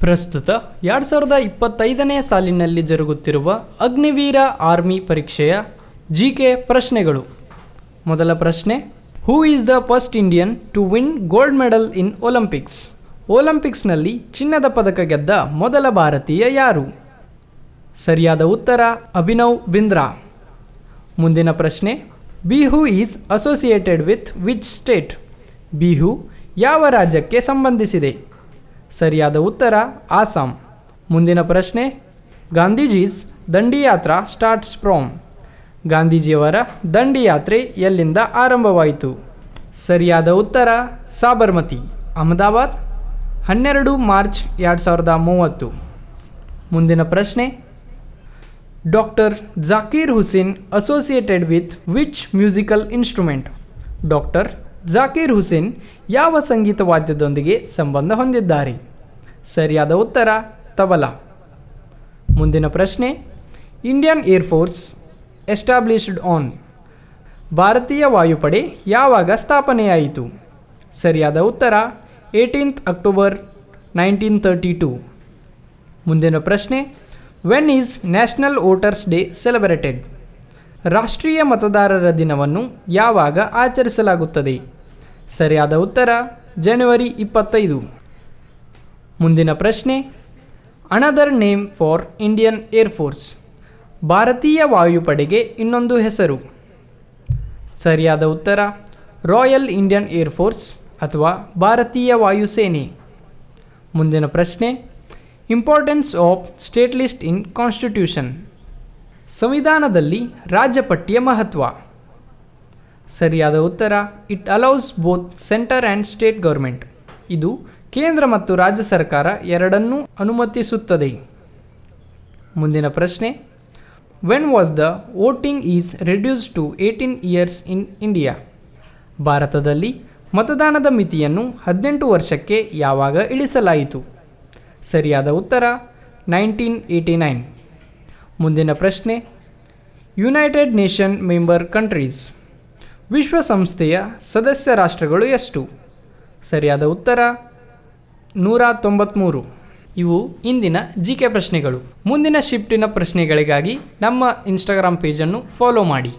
ಪ್ರಸ್ತುತ 2025ನೇ ಸಾಲಿನಲ್ಲಿ ಜರುಗುತ್ತಿರುವ ಅಗ್ನಿವೀರ ಆರ್ಮಿ ಪರೀಕ್ಷೆಯ ಜಿಕೆ ಪ್ರಶ್ನೆಗಳು. ಮೊದಲ ಪ್ರಶ್ನೆ, who is the first Indian to win gold medal in Olympics? ಒಲಿಂಪಿಕ್ಸ್ನಲ್ಲಿ ಚಿನ್ನದ ಪದಕ ಗೆದ್ದ ಮೊದಲ ಭಾರತೀಯ ಯಾರು? ಸರಿಯಾದ ಉತ್ತರ ಅಭಿನವ್ ಬಿಂದ್ರಾ. ಮುಂದಿನ ಪ್ರಶ್ನೆ, Bihu is associated with which state? Bihu ಯಾವ ರಾಜ್ಯಕ್ಕೆ ಸಂಬಂಧಿಸಿದೆ? ಸರಿಯಾದ ಉತ್ತರ ಆಸಾಂ. ಮುಂದಿನ ಪ್ರಶ್ನೆ, ಗಾಂಧೀಜೀಸ್ ದಂಡಿಯಾತ್ರಾ ಸ್ಟಾರ್ಟ್ಸ್ ಫ್ರಾಮ್? ಗಾಂಧೀಜಿಯವರ ದಂಡಿಯಾತ್ರೆ ಎಲ್ಲಿಂದ ಆರಂಭವಾಯಿತು? ಸರಿಯಾದ ಉತ್ತರ ಸಾಬರ್ಮತಿ, ಅಹಮದಾಬಾದ್, 12 ಮಾರ್ಚ್ 2030. ಮುಂದಿನ ಪ್ರಶ್ನೆ, doctor Zakir Hussain associated with which musical instrument? Doctor Zakir Hussain ಯಾವ ಸಂಗೀತ ವಾದ್ಯದೊಂದಿಗೆ ಸಂಬಂಧ ಹೊಂದಿದ್ದಾರೆ? ಸರಿಯಾದ ಉತ್ತರ ತಬಲಾ. ಮುಂದಿನ ಪ್ರಶ್ನೆ, ಇಂಡಿಯನ್ ಏರ್ಫೋರ್ಸ್ ಎಸ್ಟಾಬ್ಲಿಷ್ಡ್ ಆನ್? ಭಾರತೀಯ ವಾಯುಪಡೆ ಯಾವಾಗ ಸ್ಥಾಪನೆಯಾಯಿತು? ಸರಿಯಾದ ಉತ್ತರ 18th ಅಕ್ಟೋಬರ್ 1932. ಮುಂದಿನ ಪ್ರಶ್ನೆ, when is national voters day celebrated? ರಾಷ್ಟ್ರೀಯ ಮತದಾರರ ದಿನವನ್ನು ಯಾವಾಗ ಆಚರಿಸಲಾಗುತ್ತದೆ? ಸರಿಯಾದ ಉತ್ತರ ಜನವರಿ 25. ಮುಂದಿನ ಪ್ರಶ್ನೆ, another name for Indian air force? ಭಾರತೀಯ ವಾಯುಪಡೆಗೆ ಇನ್ನೊಂದು ಹೆಸರು? ಸರಿಯಾದ ಉತ್ತರ ರಾಯಲ್ ಇಂಡಿಯನ್ ಏರ್ಫೋರ್ಸ್ ಅಥವಾ ಭಾರತೀಯ ವಾಯುಸೇನೆ. ಮುಂದಿನ ಪ್ರಶ್ನೆ, importance of state list in constitution? ಸಂವಿಧಾನದಲ್ಲಿ ರಾಜ್ಯ ಪಟ್ಟಿಯ ಮಹತ್ವ? ಸರಿಯಾದ ಉತ್ತರ it allows both centre and state government. ಇದು ಕೇಂದ್ರ ಮತ್ತು ರಾಜ್ಯ ಸರ್ಕಾರ ಎರಡನ್ನೂ ಅನುಮತಿಸುತ್ತದೆ. ಮುಂದಿನ ಪ್ರಶ್ನೆ, when was the voting is reduce to 18 years in India? ಭಾರತದಲ್ಲಿ ಮತದಾನದ ಮಿತಿಯನ್ನು 18 ವರ್ಷಕ್ಕೆ ಯಾವಾಗ ಇಳಿಸಲಾಯಿತು? ಸರಿಯಾದ ಉತ್ತರ 1989. ಮುಂದಿನ ಪ್ರಶ್ನೆ, ಯುನೈಟೆಡ್ ನೇಷನ್ ಮೆಂಬರ್ ಕಂಟ್ರೀಸ್? ವಿಶ್ವಸಂಸ್ಥೆಯ ಸದಸ್ಯ ರಾಷ್ಟ್ರಗಳು ಎಷ್ಟು? ಸರಿಯಾದ ಉತ್ತರ 193. ಇವು ಇಂದಿನ ಜಿಕೆ ಪ್ರಶ್ನೆಗಳು. ಮುಂದಿನ ಶಿಫ್ಟಿನ ಪ್ರಶ್ನೆಗಳಿಗಾಗಿ ನಮ್ಮ ಇನ್ಸ್ಟಾಗ್ರಾಮ್ ಪೇಜನ್ನು ಫಾಲೋ ಮಾಡಿ.